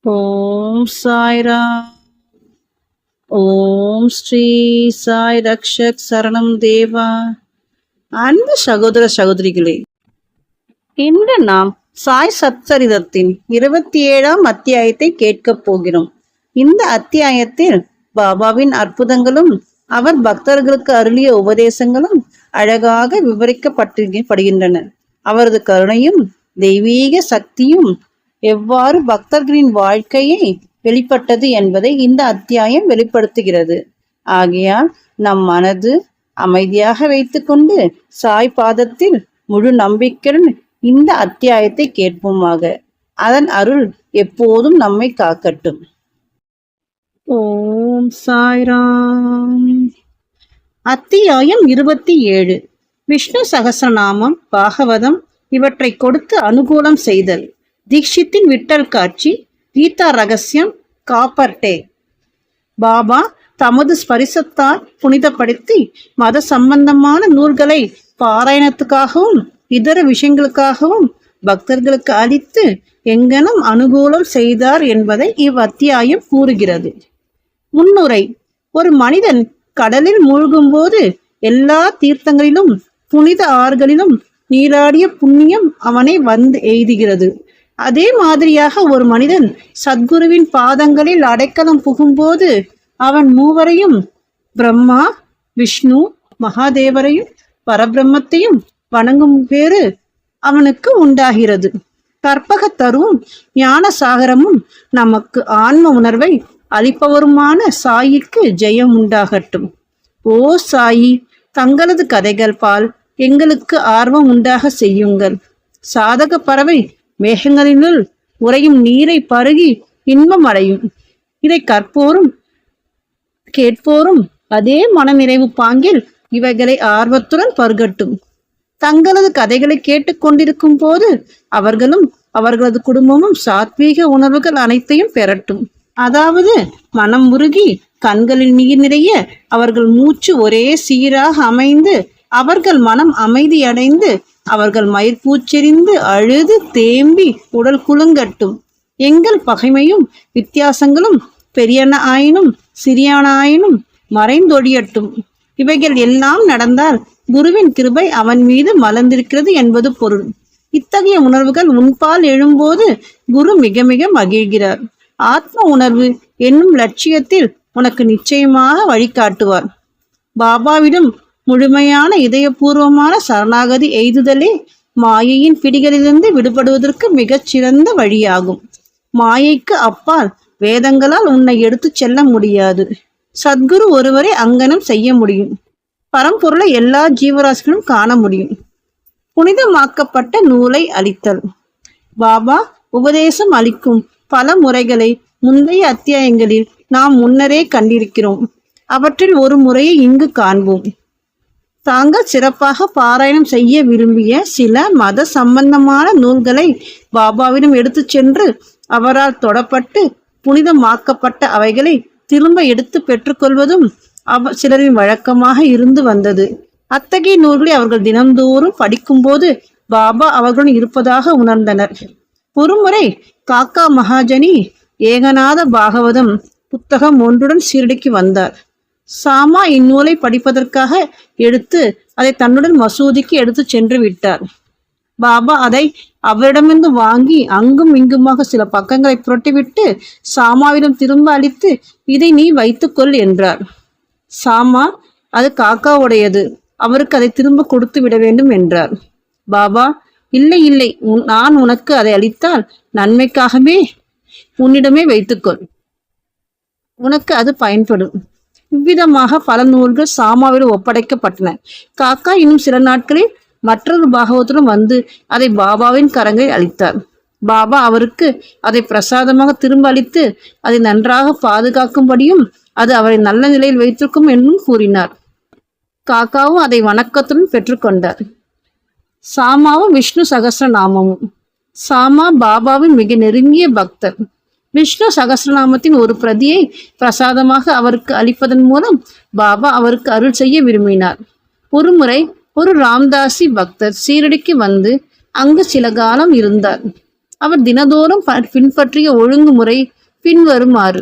ஓம் சாய்ராம். ஓம் ஸ்ரீ சாய் ரக்ஷக் சரணம் தேவா. அன்பு சகோதர சகோதரிகளே, இன்று நாம் சாய் சச்சரிதத்தின் 27ஆம் அத்தியாயத்தை கேட்கப் போகிறோம். இந்த அத்தியாயத்தில் பாபாவின் அற்புதங்களும் அவர் பக்தர்களுக்கு அருளிய உபதேசங்களும் அழகாக விவரிக்கப்படுகின்றன. அவரது கருணையும் தெய்வீக சக்தியும் எவ்வாறு பக்தர்களின் வாழ்க்கையை வெளிப்பட்டது என்பதை இந்த அத்தியாயம் வெளிப்படுத்துகிறது. ஆகையால் நம் மனது அமைதியாக வைத்துக்கொண்டு சாய் பாதத்தில் முழு நம்பிக்கையுடன் இந்த அத்தியாயத்தை கேட்போமாக. அதன் அருள் எப்போதும் நம்மை காக்கட்டும். ஓம் சாய்ராம். அத்தியாயம் 27. விஷ்ணு சகஸ்ரநாமம், பாகவதம் இவற்றை கொடுத்து அனுகூலம் செய்தல். தீக்ஷித்தின் விட்டல் காட்சி, கீதா ரகசியம், காப்பர்டே. பாபா தமது ஸ்பரிசத்தால் புனிதப்படுத்தி மத சம்பந்தமான நூல்களை பாராயணத்துக்காகவும் இதர விஷயங்களுக்காகவும் பக்தர்களுக்கு அளித்து எங்கனம் அனுகூலம் செய்தார் என்பதை இவ்வத்தியாயம் கூறுகிறது. முன்னுரை. ஒரு மனிதன் கடலில் மூழ்கும் போது எல்லா தீர்த்தங்களிலும் புனித ஆறுகளிலும் நீராடிய புண்ணியம் அவனை வந்து எய்துகிறது. அதே மாதிரியாக ஒரு மனிதன் சத்குருவின் பாதங்களில் அடைக்கலம் புகும்போது அவன் மூவரையும், பிரம்மா, விஷ்ணு, மகாதேவரையும் பரபிரம்மத்தையும் வணங்கும் பேறு அவனுக்கு உண்டாகிறது. கற்பக தருவும் ஞான சாகரமும் நமக்கு ஆன்ம உணர்வை அளிப்பவருமான சாயிக்கு ஜெயம் உண்டாகட்டும். ஓ சாயி, தங்களது கதைகள் பால் எங்களுக்கு ஆர்வம் உண்டாக செய்யுங்கள். சாதக பறவை மேகங்களினுள் உறையும் நீரை பருகி இன்பம் அடையும். இதை கற்போரும் கேட்போரும் அதே மனநிறைவு பாங்கில் இவைகளை ஆர்வத்துடன் பருகட்டும். தங்களது கதைகளை கேட்டுக்கொண்டிருக்கும் போது அவர்களும் அவர்களது குடும்பமும் சாத்வீக உணர்வுகள் அனைத்தையும் பெறட்டும். அதாவது மனம் உருகி கண்களில் நீர் நிறைய அவர்கள் மூச்சு ஒரே சீராக அமைந்து அவர்கள் மனம் அமைதியடைந்து அவர்கள் மயிர்பூச்செறிந்து அழுது தேம்பி உடல் குலுங்கட்டும். எங்கள் பகைமையும் வித்தியாசங்களும் பெரியன ஆயினும் சிறியான ஆயினும் மறைந்தொழியட்டும். இவைகள் எல்லாம் நடந்தால் குருவின் கிருபை அவன் மீது மலர்ந்திருக்கிறது என்பது பொருள். இத்தகைய உணர்வுகள் உன்பால் எழும்போது குரு மிக மிக மகிழ்கிறார். ஆத்ம உணர்வு என்னும் லட்சியத்தில் உனக்கு நிச்சயமாக வழிகாட்டுவார். பாபாவிடம் முழுமையான இதயபூர்வமான சரணாகதி எய்துதலே மாயையின் பிடிகளிலிருந்து விடுபடுவதற்கு மிகச் சிறந்த வழியாகும். மாயைக்கு அப்பால் வேதங்களால் உன்னை எடுத்து செல்ல முடியாது. சத்குரு ஒருவரை அங்கனம் செய்ய முடியும். பரம்பொருளை எல்லா ஜீவராசிகளும் காண முடியும். புனிதமாக்கப்பட்ட நூலை அளித்தல். பாபா உபதேசம் அளிக்கும் பல முறைகளை முந்தைய அத்தியாயங்களில் நாம் முன்னரே கண்டிருக்கிறோம். அவற்றில் ஒரு முறையை இங்கு காண்போம். தாங்கள் சிறப்பாக பாராயணம் செய்ய விரும்பிய சில மத சம்பந்தமான நூல்களை பாபாவிடம் எடுத்து சென்று அவரால் தொடப்பட்டு புனிதமாக்கப்பட்ட அவைகளை திரும்ப எடுத்து பெற்றுக்கொள்வதும் சிலரின் வழக்கமாக இருந்து வந்தது. அத்தகைய நூல்களை அவர்கள் தினந்தோறும் படிக்கும்போது பாபா அவர்களுடன் இருப்பதாக உணர்ந்தனர். ஒருமுறை காக்கா மகாஜனி ஏகநாத பாகவதம் புத்தகம் ஒன்றுடன் சீரடிக்கு வந்தார். சாமா இந்நூலை படிப்பதற்காக எடுத்து அதை தன்னுடன் மசூதிக்கு எடுத்து சென்று விட்டார். பாபா அதை அவரிடமிருந்து வாங்கி அங்கும் இங்குமாக சில பக்கங்களை புரட்டிவிட்டு சாமாவிடம் திரும்ப அளித்து, இதை நீ வைத்துக்கொள் என்றார். சாமா, அது காக்காவுடையது, அவருக்கு அதை திரும்ப கொடுத்து விட வேண்டும் என்றார். பாபா, இல்லை இல்லை, நான் உனக்கு அதை அளித்தால் நன்மைக்காகவே உன்னிடமே வைத்துக்கொள், உனக்கு அது பயன்படும். இவ்விதமாக பல நூல்கள் சாமாவிடம் ஒப்படைக்கப்பட்டன. காக்கா இன்னும் சில நாட்களில் மற்றொரு பாகவத்துடன் வந்து அதை பாபாவின் கரங்களில் அளித்தார். பாபா அவருக்கு அதை பிரசாதமாக திரும்ப அளித்து அதை நன்றாக பாதுகாக்கும்படியும் அது அவரை நல்ல நிலையில் வைத்திருக்கும் என்றும் கூறினார். காக்காவும் அதை வணக்கத்துடன் பெற்றுக்கொண்டார். சாமாவும் விஷ்ணு சகஸ்ரநாமமும். சாமா பாபாவின் மிக நெருங்கிய பக்தர். விஷ்ணு சகஸ்ரநாமத்தின் ஒரு பிரதியை பிரசாதமாக அவருக்கு அளிப்பதன் மூலம் பாபா அவருக்கு அருள் செய்ய விரும்பினார். ஒருமுறை ஒரு ராம்தாசி பக்தர் சீரடிக்கு வந்து அங்கு சில காலம் இருந்தார். அவர் தினதோறும் பின்பற்றிய ஒழுங்குமுறை பின்வருமாறு.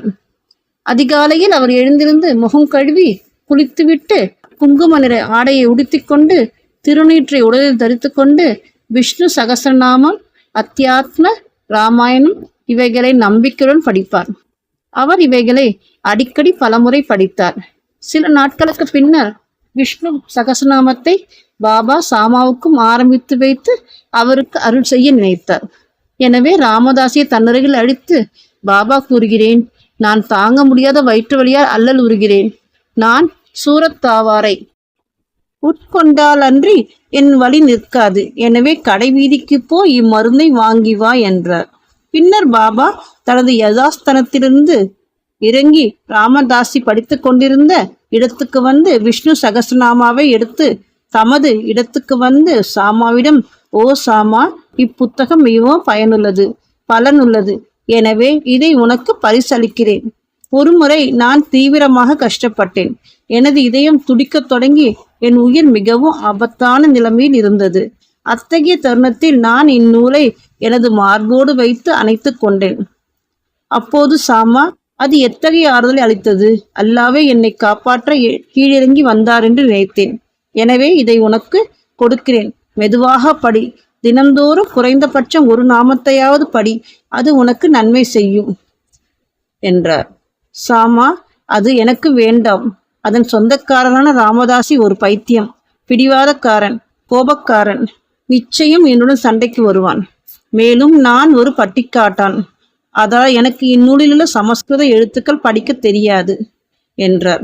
அதிகாலையில் அவர் எழுந்திருந்து முகம் கழுவி குளித்துவிட்டு குங்கும நிற ஆடையை உடுத்திக்கொண்டு திருநீற்றை உடலில் தரித்து கொண்டு விஷ்ணு சகஸ்ரநாமம், அத்தியாத்ம, ராமாயணம் இவைகளை நம்பிக்கையுடன் படிப்பார். அவர் இவைகளை அடிக்கடி பலமுறை படித்தார். சில நாட்களுக்கு பின்னர் விஷ்ணு சகஸ்ரநாமத்தை பாபா சாமாவுக்கும் ஆரம்பித்து வைத்து அவருக்கு அருள் செய்ய நினைத்தார். எனவே ராமதாஸை தன்னருகில் அழைத்து, பாபா கூறுகிறேன், நான் தாங்க முடியாத வயிற்று வலியால் அல்லல் உறுகிறேன். நான் சூரத்தாவாரை உட்கொண்டால் அன்றி என் வழி நிற்காது. எனவே கடை வீதிக்கு போய் இம்மருந்தை வாங்கி வா என்றார். பின்னர் பாபா தனது யதாஸ்தனத்திலிருந்து இறங்கி ராமதாசி படித்து கொண்டிருந்த இடத்துக்கு வந்து விஷ்ணு சகஸ்ரநாமாவை எடுத்து தமது இடத்துக்கு வந்து சாமாவிடம், ஓ சாமா, இப்புத்தகம் மிகவும் பயனுள்ளது, பலனுள்ளது. எனவே இதை உனக்கு பரிசளிக்கிறேன். ஒருமுறை நான் தீவிரமாக கஷ்டப்பட்டேன். எனது இதயம் துடிக்கத் தொடங்கி என் உயிர் மிகவும் ஆபத்தான நிலைமையில் இருந்தது. அத்தகைய தருணத்தில் நான் இந்நூலை எனது மார்போடு வைத்து அணைத்து கொண்டேன். அப்போது சாமா, அது எத்தகைய ஆறுதலை அளித்தது! அல்லாவே என்னை காப்பாற்ற கீழிறங்கி வந்தார் என்று நினைத்தேன். எனவே இதை உனக்கு கொடுக்கிறேன். மெதுவாக படி. தினந்தோறும் குறைந்தபட்சம் ஒரு நாமத்தையாவது படி. அது உனக்கு நன்மை செய்யும் என்றார். சாமா, அது எனக்கு வேண்டாம். அதன் சொந்தக்காரனான ராமதாசி ஒரு பைத்தியம், பிடிவாதக்காரன், கோபக்காரன். நிச்சயம் என்னுடன் சண்டைக்கு வருவான். மேலும் நான் ஒரு பட்டிக்காட்டான். அதால் எனக்கு இந்நூலிலுள்ள சமஸ்கிருத எழுத்துக்கள் படிக்க தெரியாது என்றார்.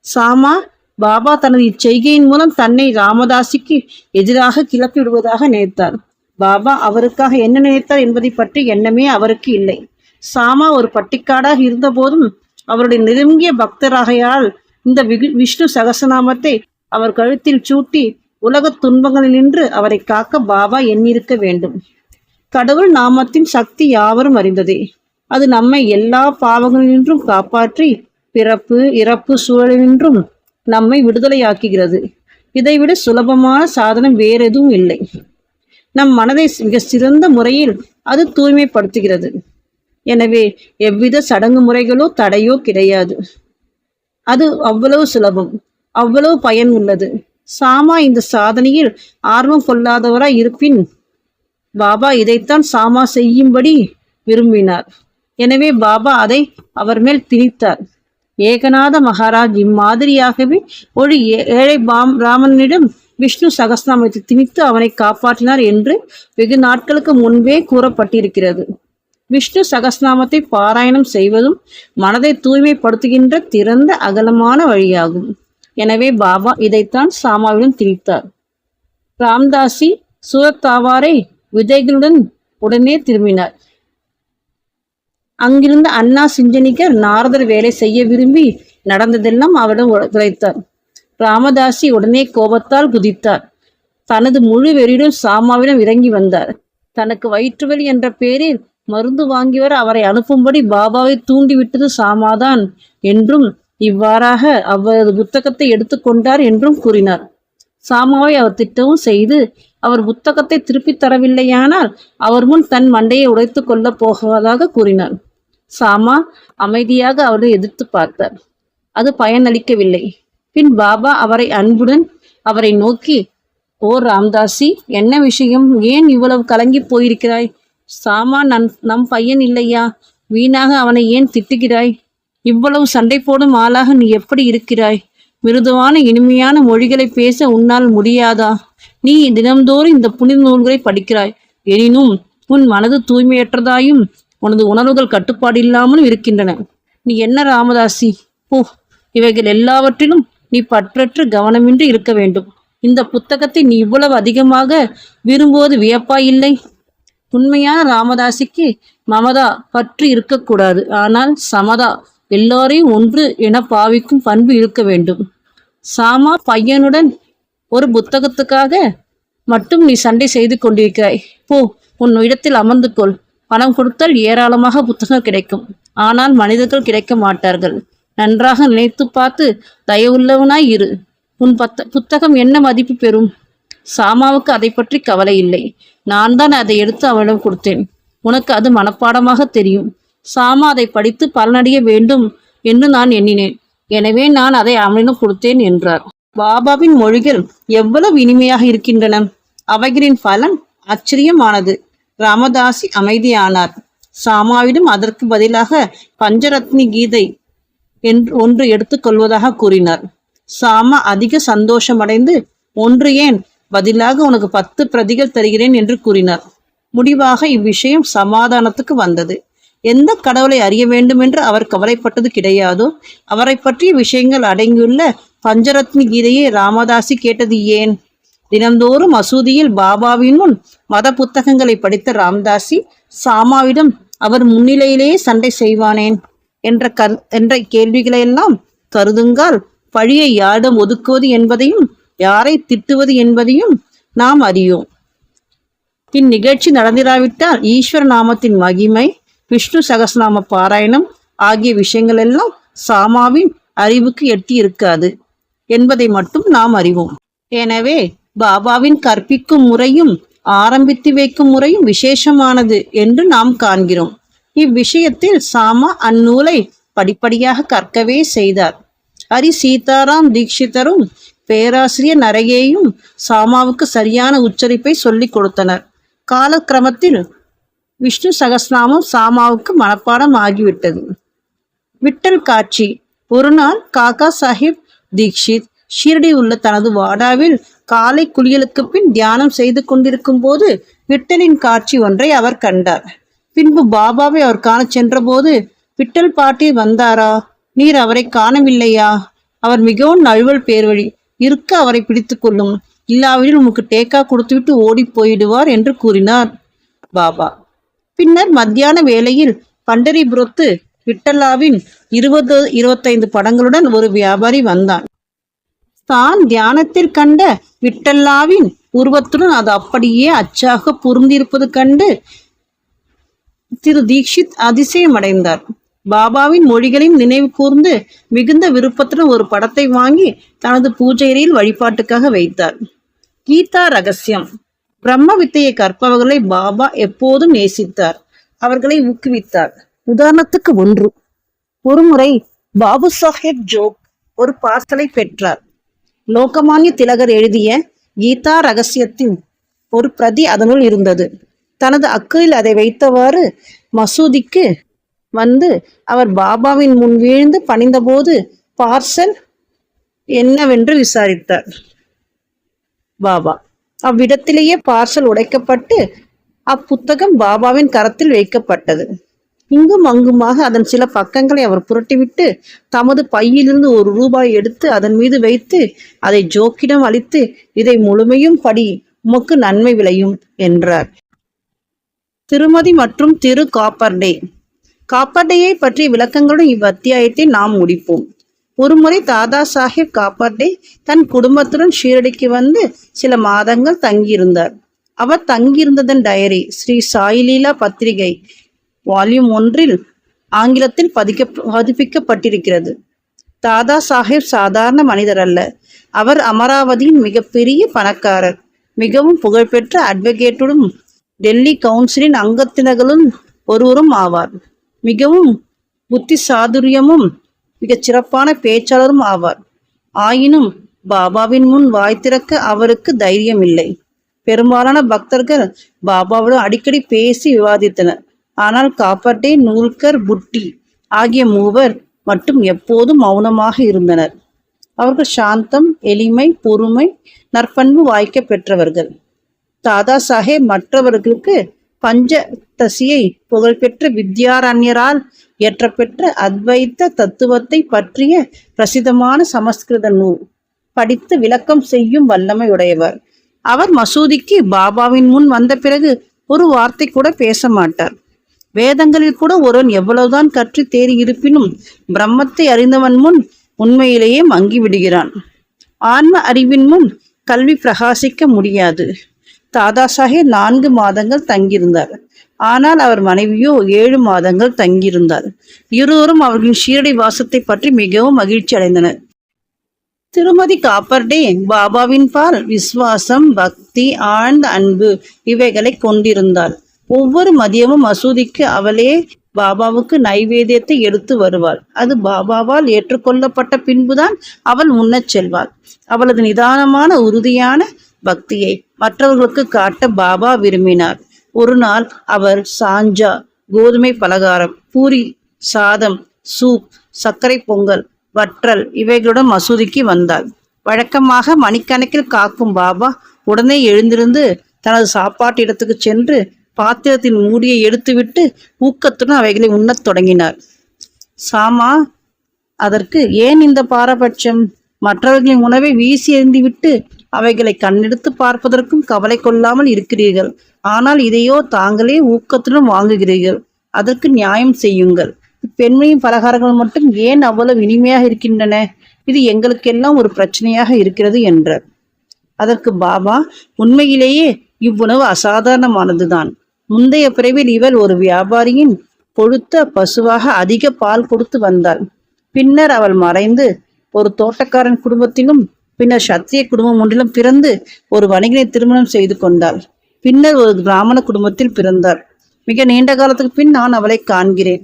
சாமா, பாபா தனது இச்செய்கையின் மூலம் தன்னை ராமதாசிக்கு எதிராக கிளப்பி விடுவதாக நினைத்தார். பாபா அவருக்காக என்ன நினைத்தார் என்பதை பற்றி எண்ணமே அவருக்கு இல்லை. சாமா ஒரு பட்டிக்காடாக இருந்த போதும் அவருடைய நெருங்கிய பக்தராகையால் இந்த விஷ்ணு சகசநாமத்தை அவர் கழுத்தில் சூட்டி உலக துன்பங்களினின்று அவரை காக்க பாபா எண்ணிருக்க வேண்டும். கடவுள் நாமத்தின் சக்தி யாவரும் அறிந்ததே. அது நம்மை எல்லா பாவங்களினின்றும் காப்பாற்றி பிறப்பு இறப்பு சூழலினின்றும் நம்மை விடுதலையாக்குகிறது. இதைவிட சுலபமான சாதனம் வேறெதுவும் இல்லை. நம் மனதை மிக சிறந்த முறையில் அது தூய்மைப்படுத்துகிறது. எனவே எவ்வித சடங்கு முறைகளோ தடையோ கிடையாது. அது அவ்வளவு சுலபம், அவ்வளவு பயன் உள்ளது. சாமா இந்த சாதனையில் ஆர்வம் கொள்ளாதவராய் இருப்பின் பாபா இதைத்தான் சாமா செய்யும்படி விரும்பினார். எனவே பாபா அதை அவர் மேல் திணித்தார். ஏகநாத மகாராஜ் இம்மாதிரியாகவே ஒரு ஏழை ராமனிடம் விஷ்ணு சகஸ்ரநாமத்தை திணித்து அவனை காப்பாற்றினார் என்று வெகு நாட்களுக்கு முன்பே கூறப்பட்டிருக்கிறது. விஷ்ணு சகஸ்ரநாமத்தை பாராயணம் செய்வதும் மனதை தூய்மைப்படுத்துகின்ற திறந்த அகலமான வழியாகும். எனவே பாபா இதைத்தான் சாமாவிடம் திணித்தார். ராம்தாசி சூரத்தாவாரை விதைகளுடன் உடனே திரும்பினார். அங்கிருந்த அண்ணா சிஞ்சனிகர் நாரதர் வேலை செய்ய விரும்பி நடந்ததெல்லாம் அவரிடம் உரைத்தார். ராமதாசி உடனே கோபத்தால் குதித்தார். தனது முழு வெறியுடன் சாமாவிடம் இறங்கி வந்தார். தனக்கு வயிற்றுவலி என்ற பெயரில் மருந்து வாங்கி வர அவரை அனுப்பும்படி பாபாவை தூண்டிவிட்டது சாமாதான் என்றும் இவ்வாறாக அவரது புத்தகத்தை எடுத்துக்கொண்டார் என்றும் கூறினார். சாமாவை அவர் திட்டவும் செய்து அவர் புத்தகத்தை திருப்பி தரவில்லையானால் அவர் முன் தன் மண்டையை உடைத்து கொள்ளப் போவதாக கூறினார். சாமா அமைதியாக அவரை எதிர்த்து பார்த்தார். அது பயனளிக்கவில்லை. பின் பாபா அவரை அன்புடன் அவரை நோக்கி, ஓ ராம்தாசி, என்ன விஷயம்? ஏன் இவ்வளவு கலங்கி போயிருக்கிறாய்? சாமா நம் பையன் இல்லையா? வீணாக அவனை ஏன் திட்டுகிறாய்? இவ்வளவு சண்டை போடும் ஆளாக நீ எப்படி இருக்கிறாய்? மிருதுவான இனிமையான மொழிகளை பேச உன்னால் முடியாதா? நீ தினம்தோறும் இந்த புனித நூல்களை படிக்கிறாய். எனினும் உன் மனது தூய்மையற்றதாயும் உனது உணர்வுகள் கட்டுப்பாடு இல்லாமலும் இருக்கின்றன. நீ என்ன ராமதாசி? ஓ, இவைகள் எல்லாவற்றிலும் நீ பற்றற்று கவனமின்றி இருக்க வேண்டும். இந்த புத்தகத்தை நீ இவ்வளவு அதிகமாக விரும்புவது வியப்பாயில்லை? உண்மையான ராமதாசிக்கு மமதா பற்று இருக்கக்கூடாது. ஆனால் சமதா, எல்லோரையும் ஒன்று என பாவிக்கும் பண்பு இருக்க வேண்டும். சாமா, பையனுடன் ஒரு புத்தகத்துக்காக மட்டும் நீ சண்டை செய்து கொண்டிருக்கிறாய். போ, உன் இடத்தில் அமர்ந்து கொள். பணம் கொடுத்தால் ஏராளமாக புத்தகம் கிடைக்கும். ஆனால் மனிதர்கள் கிடைக்க மாட்டார்கள். நன்றாக நினைத்து பார்த்து தயவுள்ளவனாய் இரு. உன் புத்தகம் என்ன மதிப்பு பெறும்? சாமாவுக்கு அதை பற்றி கவலை இல்லை. நான் தான் அதை எடுத்து அவனிடம் கொடுத்தேன். உனக்கு அது மனப்பாடமாக தெரியும். சாமா அதை படித்து பலனடைய வேண்டும் என்று நான் எண்ணினேன். எனவே நான் அதை அவனிடம் கொடுத்தேன் என்றார். பாபாவின் மொழிகள் எவ்வளவு இனிமையாக இருக்கின்றன. அவைகளின் பலன் ஆச்சரியமானது. ராமதாசி அமைதியானார். சாமாவிடம் அதற்கு பதிலாக பஞ்சரத்னி கீதை ஒன்று எடுத்துக்கொள்வதாக கூறினார். சாமா அதிக சந்தோஷமடைந்து, ஒன்று ஏன், பதிலாக உனக்கு 10 பிரதிகள் தருகிறேன் என்று கூறினார். முடிவாக இவ்விஷயம் சமாதானத்துக்கு வந்தது. எந்த கடவுளை அறிய வேண்டும் என்று அவர் கவலைப்பட்டது கிடையாதோ அவரை பற்றிய விஷயங்கள் அடங்கியுள்ள பஞ்சரத்னி கீதையை ராமதாசி கேட்டது ஏன்? தினந்தோறும் மசூதியில் பாபாவின் முன் மத புத்தகங்களை படித்த ராமதாசி சாமாவிடம் அவர் முன்னிலையிலேயே சண்டை செய்வானேன் என்ற கேள்விகளையெல்லாம் கருதுங்கால் பழியை யாரிடம் ஒதுக்குவது என்பதையும் யாரை திட்டுவது என்பதையும் நாம் அறியோம். இந்நிகழ்ச்சி நடந்திராவிட்டால் ஈஸ்வர நாமத்தின் மகிமை, விஷ்ணு சகஸ்ரநாம பாராயணம் ஆகிய விஷயங்கள் எல்லாம் சாமாவின் அறிவுக்கு எட்டி இருக்காது என்பதை மட்டும் நாம் அறிவோம். எனவே பாபாவின் கற்பிக்கும் முறையும் ஆரம்பித்து வைக்கும் முறையும் விசேஷமானது என்று நாம் காண்கிறோம். இவ்விஷயத்தில் சாமா அந்நூலை படிப்படியாக கற்கவே செய்தார். ஹரி சீதாராம் தீட்சிதரும் பேராசிரியர் நரகேயும் சாமாவுக்கு சரியான உச்சரிப்பை சொல்லிக் கொடுத்தனர். காலக்கிரமத்தில் விஷ்ணு சகஸ்ரநாமம் சாமாவுக்கு மனப்பாடம் ஆகிவிட்டது. விட்டல் காட்சி. ஒரு நாள் காக்கா சாஹிப் தீக்ஷித் ஷீரடி உள்ள தனது வாடாவில் காலை குளியலுக்கு பின் தியானம் செய்து கொண்டிருக்கும் போது விட்டலின் காட்சி ஒன்றை அவர் கண்டார். பின்பு பாபாவை அவர் காண சென்றபோது, விட்டல் பாட்டி வந்தாரா? நீர் அவரை காணவில்லையா? அவர் மிகவும் நழுவல் பேர்வழி. இருக்க அவரை பிடித்து கொள்ளும், இல்லாவிடில் உமக்கு டேக்கா கொடுத்துவிட்டு ஓடி போயிடுவார் என்று கூறினார் பாபா. பின்னர் மத்தியான வேளையில் பண்டரிபுரத்து விட்டல்லாவின் 20-25 படங்களுடன் ஒரு வியாபாரி வந்தான். தான் தியானத்தில் கண்ட விட்டல்லாவின் உருவத்துடன் அது அப்படியே அச்சாக பொருந்திருப்பது கண்டு திரு தீக்ஷித் அதிசயமடைந்தார். பாபாவின் மொழிகளையும் நினைவு கூர்ந்து மிகுந்த விருப்பத்துடன் ஒரு படத்தை வாங்கி தனது பூஜையில் வழிபாட்டுக்காக வைத்தார். கீதா ரகசியம். பிரம்ம வித்தையை கற்பவர்களை பாபா எப்போதும் நேசித்தார், அவர்களை ஊக்குவித்தார். உதாரணத்துக்கு ஒருமுறை பாபு சாஹேப் ஜோக் ஒரு பார்சலை பெற்றார். லோகமானிய திலகர் எழுதிய கீதா ரகசியத்தின் ஒரு பிரதி அதனுள் இருந்தது. தனது அக்கையில் அதை வைத்தவாறு மசூதிக்கு வந்து அவர் பாபாவின் முன் வீழ்ந்து பணிந்தபோது பார்சல் என்னவென்று விசாரித்தார் பாபா. அவ்விடத்திலேயே பார்சல் உடைக்கப்பட்டு அப்புத்தகம் பாபாவின் கரத்தில் வைக்கப்பட்டது. இங்கும் அங்குமாக அதன் சில பக்கங்களை அவர் புரட்டிவிட்டு தமது பையிலிருந்து ₹1 எடுத்து அதன் மீது வைத்து அதை ஜோக்கிடம் அளித்து, இதை முழுமையும் படி, உமக்கு நன்மை விளையும் என்றார். திருமதி மற்றும் திரு காப்பர்டே. காப்பர்டேயை பற்றிய விளக்கங்களுடன் இவ்வத்தியாயத்தை நாம் முடிப்போம். ஒருமுறை தாதா சாஹேப் காப்பர்டே தன் குடும்பத்துடன் ஷீரடிக்கு வந்து சில மாதங்கள் தங்கியிருந்தார். அவர் தங்கியிருந்ததன் டயரி ஸ்ரீ சாயிலீலா பத்திரிகை வால்யூம் 1 ஆங்கிலத்தில் பதிப்பிக்கப்பட்டிருக்கிறது. தாதா சாஹேப் சாதாரண மனிதர் அல்ல. அவர் அமராவதியின் மிகப்பெரிய பணக்காரர், மிகவும் புகழ்பெற்ற அட்வொகேட்டுடன் டெல்லி கவுன்சிலின் அங்கத்தினர்களும் ஒருவரும் ஆவார். மிகவும் புத்தி சாதுரியமும் மிகச் சிறப்பான பேச்சாளரும் ஆவார். ஆயினும் பாபாவின் முன் வாய் திறக்க அவருக்கு தைரியம் இல்லை. பெரும்பாலான பக்தர்கள் பாபாவுடன் அடிக்கடி பேசி விவாதித்தனர். ஆனால் காப்பர்டே, நூல்கர், புட்டி ஆகிய மூவர் மட்டும் எப்போதும் மௌனமாக இருந்தனர். அவர்கள் சாந்தம், எளிமை, பொறுமை, நற்பண்பு வாய்க்க பெற்றவர்கள். தாதா சாஹேப் மற்றவர்களுக்கு பஞ்சதசியை புகழ்பெற்ற வித்யாரண்யரால் இயற்றப்பெற்ற அத்வைத்த தத்துவத்தை பற்றிய பிரசித்தமான சமஸ்கிருத நூல் படித்து விளக்கம் செய்யும் வல்லமை உடையவர். அவர் மசூதிக்கு பாபாவின் முன் வந்த பிறகு ஒரு வார்த்தை கூட பேச மாட்டார். வேதங்களில் கூட ஒருவன் எவ்வளவுதான் கற்று தேறி இருப்பினும் பிரம்மத்தை அறிந்தவன் முன் உண்மையிலேயே மங்கி விடுகிறான். ஆன்ம அறிவின் முன் கல்வி பிரகாசிக்க முடியாது. தாதா சாஹேப் 4 மாதங்கள் தங்கியிருந்தார். ஆனால் அவர் மனைவியோ 7 மாதங்கள் தங்கியிருந்தார். இருவரும் அவர்களின் ஷீரடி வாசத்தை பற்றி மிகவும் மகிழ்ச்சி அடைந்தனர். திருமதி காப்பர்டே பாபாவின் பால் விசுவாசம், பக்தி, ஆழ்ந்த அன்பு இவைகளை கொண்டிருந்தார். ஒவ்வொரு மதியமும் மசூதிக்கு அவளே பாபாவுக்கு நைவேத்தியத்தை எடுத்து வருவாள். அது பாபாவால் ஏற்றுக்கொள்ளப்பட்ட பின்புதான் அவள் முன்னச் செல்வாள். அவளது நிதானமான உறுதியான பக்தியை மற்றவர்களுக்கு காட்ட பாபா விரும்பினார். ஒரு நாள் அவர் சாஞ்சா, கோதுமை பலகாரம், பூரி, சாதம், சூப், சர்க்கரை பொங்கல், வற்றல் இவைகளுடன் மசூதிக்கு வந்தார். வழக்கமாக மணிக்கணக்கில் காக்கும் பாபா உடனே எழுந்திருந்து தனது சாப்பாட்டு இடத்துக்கு சென்று பாத்திரத்தின் மூடியை எடுத்துவிட்டு ஊக்கத்துடன் அவைகளை உண்ணத் தொடங்கினார். சாமா அதற்கு, ஏன் இந்த பாரபட்சம்? மற்றவர்களின் உணவை வீசி எறிந்துவிட்டு அவைகளை கண்ணெடுத்து பார்ப்பதற்கும் கவலை கொள்ளாமல் இருக்கிறீர்கள். ஆனால் இதையோ தாங்களே ஊக்கத்துடன் வாங்குகிறீர்கள். அதற்கு நியாயம் செய்யுங்கள். பெண்மையும் பலகாரங்கள் மட்டும் ஏன் அவ்வளவு இனிமையாக இருக்கின்றன? இது எங்களுக்கெல்லாம் ஒரு பிரச்சனையாக இருக்கிறது என்றார். அதற்கு பாபா, உண்மையிலேயே இவ்வுணவு அசாதாரணமானதுதான். முந்தைய பிறவில் இவள் ஒரு வியாபாரியின் கொழுத்த பசுவாக அதிக பால் கொடுத்து வந்தாள். பின்னர் அவள் மறைந்து ஒரு தோட்டக்காரன் குடும்பத்திலும் பின்னர் சத்திரிய குடும்பம் ஒன்றிலும் பிறந்து ஒரு வணிகனை திருமணம் செய்து கொண்டாள். பின்னர் ஒரு பிராமண குடும்பத்தில் பிறந்தார். மிக நீண்ட காலத்துக்கு பின் நான் அவளை காண்கிறேன்.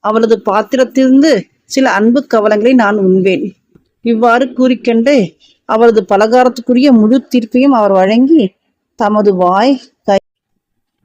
அவளது பாத்திரத்திலிருந்து சில அன்பு கவலங்களை நான் உண்பேன். இவ்வாறு கூறிக்கொண்டு அவளது பலகாரத்துக்குரிய முழு தீர்ப்பையும் அவர் வழங்கி தமது வாய், கை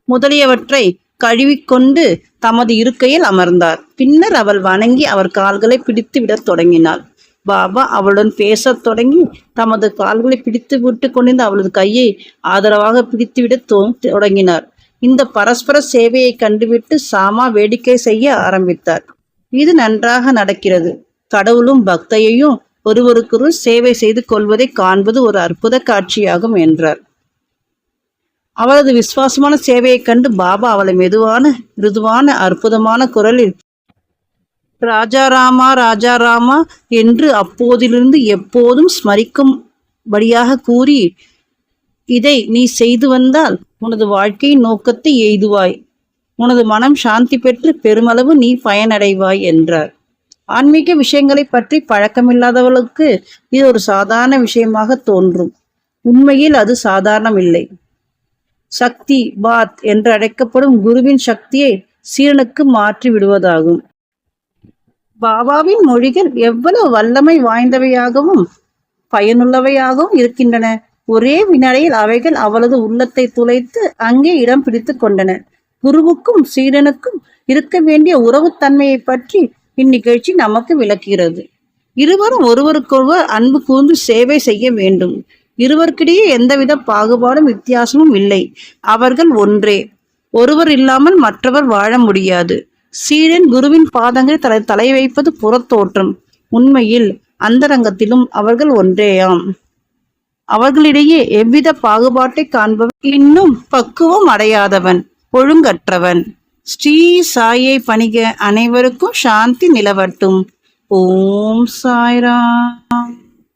முதலியவற்றை கழுவிக்கொண்டு தமது இருக்கையில் அமர்ந்தார். பின்னர் அவள் வணங்கி அவர் கால்களை பிடித்து விடத் தொடங்கினாள். பாபா அவளுடன் பேசத் தொடங்கி தமது கால்களை பிடித்து விட்டு கொண்டிருந்த அவளது கையை ஆதரவாக பிடித்துவிடத் தொடங்கினார். இந்த பரஸ்பர சேவையை கண்டுவிட்டு சாமா வேடிக்கை செய்ய ஆரம்பித்தார். இது நன்றாக நடக்கிறது. கடவுளும் பக்தையையும் ஒருவருக்கொரு சேவை செய்து கொள்வதை காண்பது ஒரு அற்புத காட்சியாகும் என்றார். அவளது விசுவாசமான சேவையை கண்டு பாபா அவளை மிருதுவான அற்புதமான குரலில் ராஜாராமா ராஜாராமா என்று அப்போதிலிருந்து எப்போதும் ஸ்மரிக்கும்படியாக கூறி, இதை நீ செய்து வந்தால் உனது வாழ்க்கையின் நோக்கத்தை எய்துவாய். உனது மனம் சாந்தி பெற்று பெருமளவு நீ பயனடைவாய் என்றார். ஆன்மீக விஷயங்களை பற்றி பழக்கமில்லாதவர்களுக்கு இது ஒரு சாதாரண விஷயமாக தோன்றும். உண்மையில் அது சாதாரணமில்லை. சக்தி பாத் என்று அழைக்கப்படும் குருவின் சக்தியை சீரனுக்கு மாற்றி விடுவதாகும். பாபாவின் மொழிகள் எவ்வளவு வல்லமை வாய்ந்தவையாகவும் பயனுள்ளவையாகவும் இருக்கின்றன. ஒரே வினாடியில் அவைகள் அவளது உள்ளத்தை துளைத்து அங்கே இடம் பிடித்து கொண்டன. குருவுக்கும் சீடனுக்கும் இருக்க வேண்டிய உறவுத்தன்மையை பற்றி இந்நிகழ்ச்சி நமக்கு விளக்குகிறது. இருவரும் ஒருவருக்கொருவர் அன்பு கூர்ந்து சேவை செய்ய வேண்டும். இருவருக்கிடையே எந்தவித பாகுபாடும் வித்தியாசமும் இல்லை. அவர்கள் ஒன்றே. ஒருவர் இல்லாமல் மற்றவர் வாழ முடியாது. சீடன் குருவின் பாதங்களை தலை வைப்பது புறத்தோற்றம். உண்மையில் அந்தரங்கத்திலும் அவர்கள் ஒன்றேயாம். அவர்களிடையே எவ்வித பாகுபாட்டை காண்பவன் இன்னும் பக்குவம் அடையாதவன், ஒழுங்கற்றவன். ஸ்ரீ சாயை பணிக. அனைவருக்கும் சாந்தி நிலவட்டும். ஓம் சாய்ராம்.